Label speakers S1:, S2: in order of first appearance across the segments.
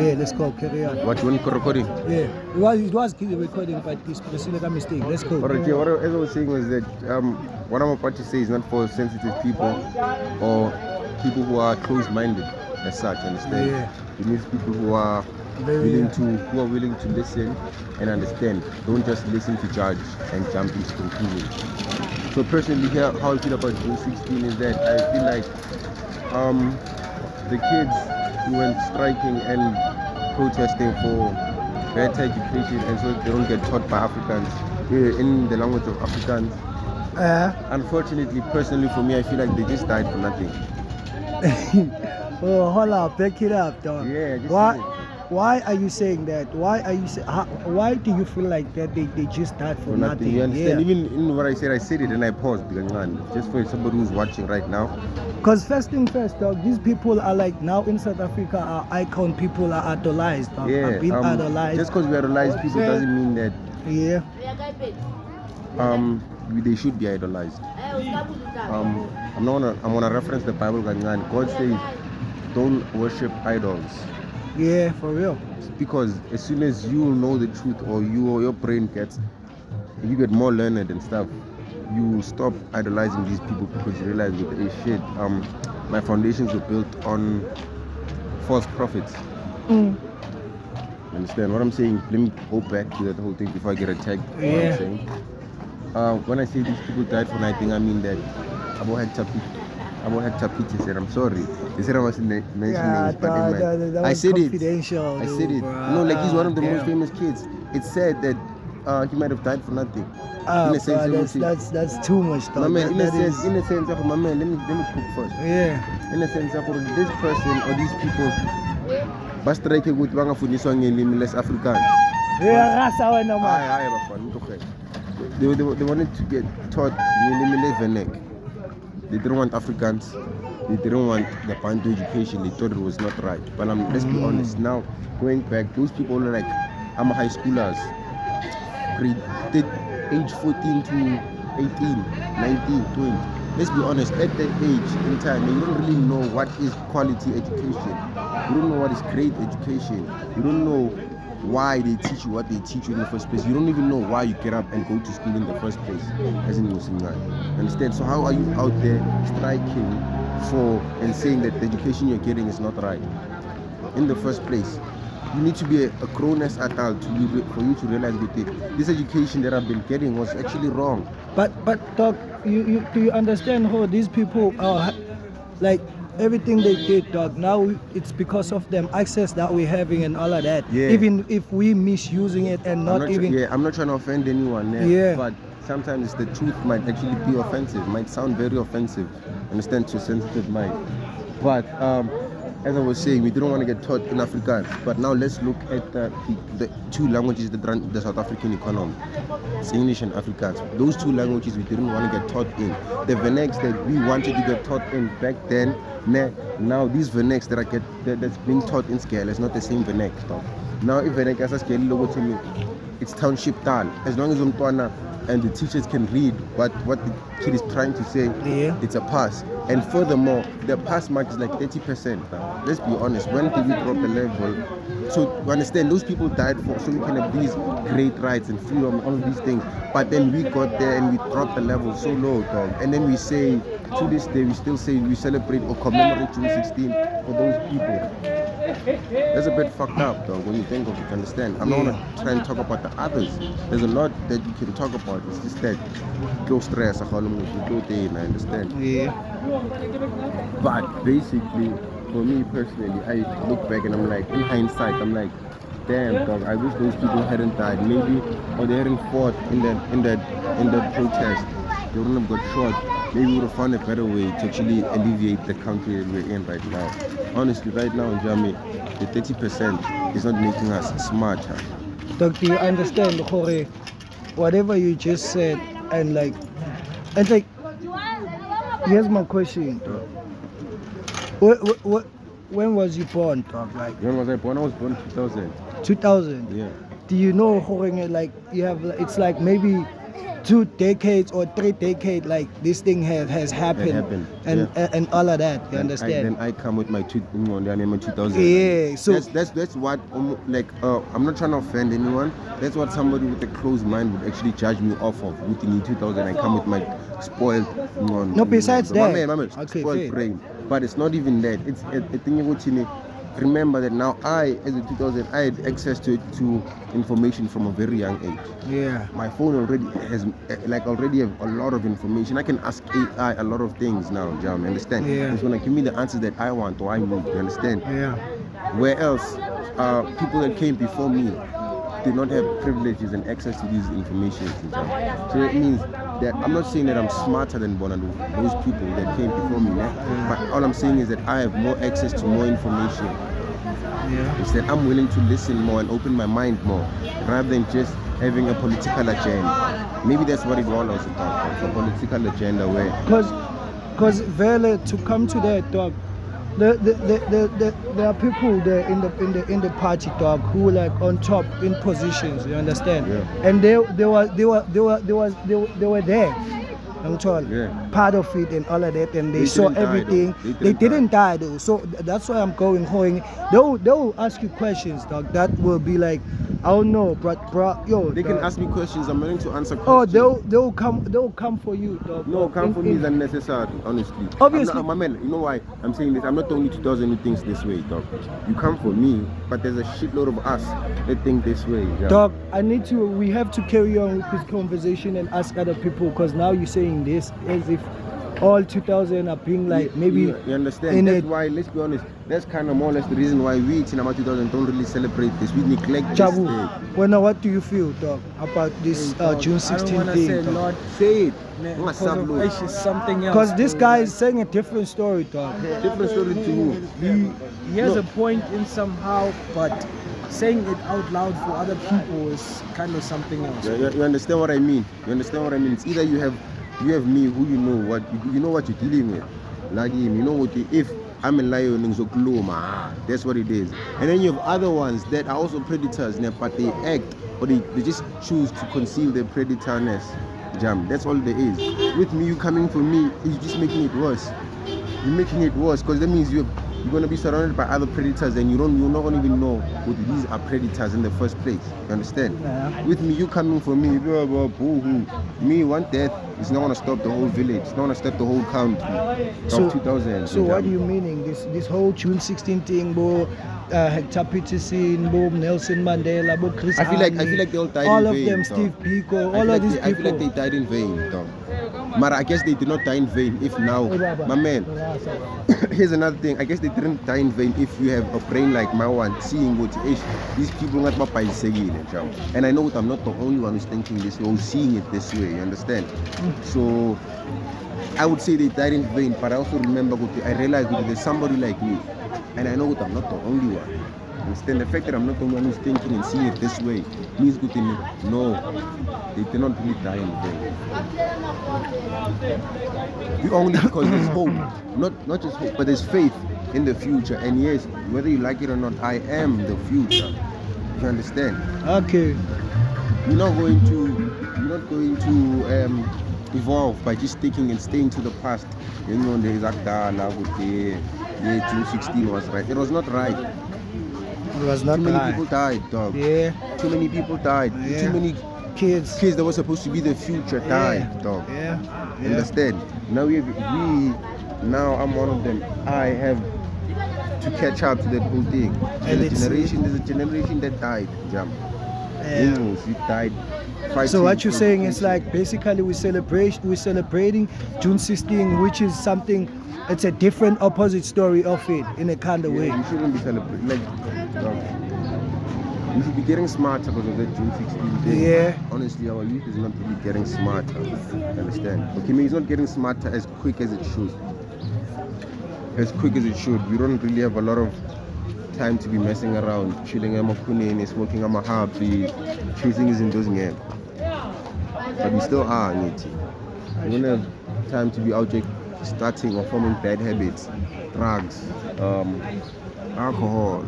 S1: Yeah, let's go. Carry on.
S2: What, you want recording?
S1: Yeah, it was recording, but it's a mistake. Let's go.
S2: Alright, yeah, what I was saying was that what I'm about to say is not for sensitive people or people who are closed-minded as such, understand?
S1: Yeah.
S2: It means people who are willing to listen and understand. Don't just listen to judge and jump into conclusions. So personally here, how I feel about June 16 is that I feel like the kids who went striking and protesting for better education and so they don't get taught by Africans in the language of Africans. Unfortunately, personally for me, I feel like they just died for nothing.
S1: Oh, hold up, back it up, dog.
S2: Yeah,
S1: why are you saying that? Why do you feel like that they just died for nothing?
S2: You understand?
S1: Yeah.
S2: Even in what I said it and I paused, just for somebody who's watching right now.
S1: Because first thing first, dog, these people are like now in South Africa are icon people, are idolized, dog.
S2: Yeah,
S1: are being idolized.
S2: Just because we idolize people doesn't mean that they should be idolized. I'm gonna reference the Bible. God says, don't worship idols.
S1: Yeah, for real.
S2: Because as soon as you know the truth, or your brain you get more learned and stuff, you stop idolizing these people because you realize that shit. My foundations were built on false prophets. Understand what I'm saying? Let me go back to that whole thing before I get attacked.
S1: Yeah.
S2: What I'm saying. When I say these people died for nothing, I mean that Abu Hector Peter said, I'm sorry. They said I wasn't mentioning names, but I said it. I said it. No, like he's one of the most famous kids. It's said that he might have died for nothing. In a sense,
S1: that's too much, dog.
S2: My man, in a sense, my man, let me cook first.
S1: Yeah.
S2: In a sense, this person or these people, bastrike ukuthi bangafundiswa ngelimi les-Afrikaans.
S1: Yeah,
S2: they wanted to get taught ngelimi le-Venek. They didn't want Afrikaans. They didn't want the Bantu education. They thought it was not right. But let's be honest. Now, going back, those people are like, I'm high schoolers. Age 14 to 18, 19, 20. Let's be honest, at that age in time, you don't really know what is quality education. You don't know what is great education. You don't know why they teach you what they teach you in the first place. You don't even know why you get up and go to school in the first place as a Muslim guy. Understand? So how are you out there striking for and saying that the education you're getting is not right? In the first place, you need to be a grown-ass adult for you to realize that this education that I've been getting was actually wrong.
S1: But Doc, do you understand how these people are like everything they did, dog? Now it's because of them access that we're having and all of that.
S2: Yeah.
S1: Even if we misusing it and
S2: I'm not trying to offend anyone.
S1: Yeah.
S2: But sometimes the truth might actually be offensive. Might sound very offensive. Understand, to a sensitive mind. But as I was saying, we didn't want to get taught in Afrikaans. But now let's look at the two languages that run the South African economy. It's English and Afrikaans. Those two languages we didn't want to get taught in. The Venex that we wanted to get taught in back then, now these Venex that's being taught in scale is not the same Venex. Now if Venex has a scale logo to me, it's township tal. As long as Umtwana and the teachers can read what the kid is trying to say, it's a pass. And furthermore, the pass mark is like 30% now. Let's be honest, when did we drop the level? So you understand, those people died so we can have these great rights and freedom, all of these things. But then we got there and we dropped the level so low, dog. And then we say, to this day, we still say we celebrate or commemorate June 16 for those people. That's a bit fucked up, though, when you think of it, understand? I'm not gonna try and talk about the others. There's a lot that you can talk about. It's just that close stress, I understand.
S1: Yeah.
S2: But basically, for me personally, I look back and I'm like, in hindsight, I'm like, damn, dog, I wish those people hadn't died. Maybe, or they hadn't fought in that protest. They wouldn't have got shot. Maybe we would have found a better way to actually alleviate the country that we're in right now. Honestly, right now in Germany, the 30% is not making us smarter.
S1: Doc, do you understand, Jorge? Whatever you just said, and here's my question. When was you born, dog?
S2: When was I born? I was born 2000.
S1: 2000?
S2: Yeah.
S1: Do you know, Jorge, like you have, it's like maybe 2 decades or 3 decades, like this thing has happened, and all of that. You understand?
S2: Then I come with my 2000.
S1: Yeah. So
S2: that's what I'm not trying to offend anyone. That's what somebody with a closed mind would actually judge me off of. With the 2000, I come with my spoiled.
S1: No, besides that,
S2: my man,
S1: okay,
S2: spoiled
S1: fair.
S2: brain. But it's not even that. It's a thing about remember that now I, as a 2000, I had access to information from a very young age.
S1: Yeah.
S2: My phone already has already have a lot of information. I can ask AI a lot of things now, Jam, you understand?
S1: Yeah.
S2: It's gonna give me the answers that I want or I need, you understand?
S1: Yeah.
S2: Where else, people that came before me did not have privileges and access to these information. So it means that I'm not saying that I'm smarter than those people that came before me, but all I'm saying is that I have more access to more information.
S1: Yeah.
S2: It's that I'm willing to listen more and open my mind more rather than just having a political agenda. Maybe that's what it was about, a political agenda where
S1: Because Vele, to come to that, dog, there are people there in the party, dog, who are like on top in positions. You understand?
S2: Yeah.
S1: And they were there. I'm told, part of it and all of that, and they saw everything. They didn't die though, so that's why I'm going. They will ask you questions, dog. That will be like, I don't know, but bro, yo.
S2: They can ask me questions. I'm willing to answer
S1: Oh,
S2: questions.
S1: they'll come for you, dog.
S2: No, come for me is unnecessary, honestly.
S1: Obviously,
S2: my man. You know why I'm saying this? I'm not the only 2000 who thinks this way, dog. You come for me, but there's a shitload of us that think this way, yeah.
S1: Dog. We have to carry on with this conversation and ask other people, because now you're saying this as if all 2000 are being like maybe.
S2: You understand? That's why, let's be honest, that's kind of more or less the reason why we in Cinema 2000 don't really celebrate this. We neglect this
S1: Jabu,
S2: day.
S1: well, what do you feel, dog, about this June 16th thing?
S3: Say, Lord,
S2: say it.
S3: because of Aish is something else.
S1: Because this guy is saying a different story, dog.
S2: Different story to who?
S3: He has a point in somehow, but saying it out loud for other people is kind of something else.
S2: You understand what I mean? It's either you have me who you know what you're dealing with. Like him, you know what if I'm a lion in Zokloma, that's what it is. And then you have other ones that are also predators, but they act or they just choose to conceal their predatorness. Jam. That's all there is. With me, you coming for me is just making it worse. You're making it worse because that means you're going to be surrounded by other predators and you're not going to even know who these are predators in the first place. You understand?
S1: Yeah.
S2: With me, you coming for me, blah, blah, boo-hoo. Me, one death is not going to stop the whole village. It's not going to stop the whole country.
S1: So,
S2: 2000.
S1: So what are you meaning? This whole June 16th thing, bro? Hector Peterson, Bob Nelson Mandela, Bob Chris
S2: I feel like they all died
S1: all
S2: in
S1: of
S2: vain,
S1: them,
S2: dog.
S1: Steve Biko, all of these people.
S2: I feel like they died in vain, dog. But I guess they did not die in vain if now, my man, here's another thing. I guess they didn't die in vain if you have a brain like my one, seeing what these people not and I know that I'm not the only one who's thinking this way or seeing it this way, you understand? So I would say they died in vain, but I also remember I realized that there's somebody like me, and I know that I'm not the only one. Understand? The fact that I'm not the only one who's thinking and seeing it this way means good to me. No, they did not really die in vain. We only because there's hope, not just hope, but there's faith in the future. And yes, whether you like it or not, I am the future. You understand?
S1: Okay.
S2: You're not going to evolve by just sticking and staying to the past. You know, the June 16 was right. It was not right.
S1: It was not
S2: Too many
S1: right.
S2: people died, dog.
S1: Yeah.
S2: Too many people died.
S1: Yeah.
S2: Too many
S1: Kids
S2: that were supposed to be the future died, dog.
S1: Yeah.
S2: Understand? Now now I'm one of them. I have to catch up to that whole thing. There's a generation that died, Jam.
S1: Yeah.
S2: We died.
S1: So what you're saying is like basically we're celebrating June 16, which is something. It's a different opposite story of it in a kind of way.
S2: You shouldn't be celebrating. You should be getting smarter because of that June 16 day.
S1: Yeah.
S2: Honestly, our youth is not really getting smarter. Understand? Okay, maybe it's not getting smarter as quick as it should. We don't really have a lot of time to be messing around, chilling at Makunene, smoking at Mahabi, chasing his in those games. But we still are, Niti. We don't have time to be out there starting or forming bad habits, drugs, alcohol,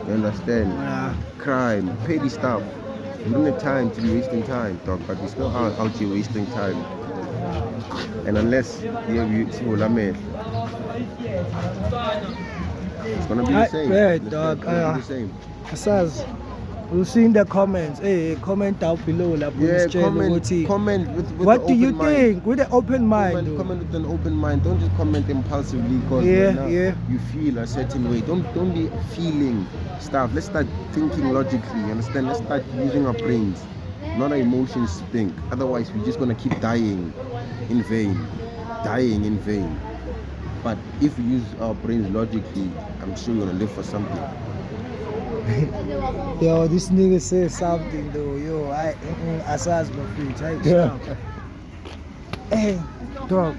S2: you understand?
S1: Yeah.
S2: Crime, petty stuff. We don't have time to be wasting time, dog, but we still are out here wasting time. And unless we see it's gonna be the same.
S1: Right, dog.
S2: It's gonna be the same.
S1: Asaz, we'll see in the comments. Hey, comment down below.
S2: Yeah, comment with
S1: what
S2: the
S1: do you
S2: open mind.
S1: think? With the open mind.
S2: Comment with an open mind. Don't just comment impulsively because you feel a certain way. Don't be feeling stuff. Let's start thinking logically. Understand? Let's start using our brains, not our emotions to think. Otherwise, we're just gonna keep dying in vain. But if we use our brains logically, I'm sure we're gonna live for something.
S1: Yo, this nigga said something though. Yo, Asaz my friend. Hey, dog.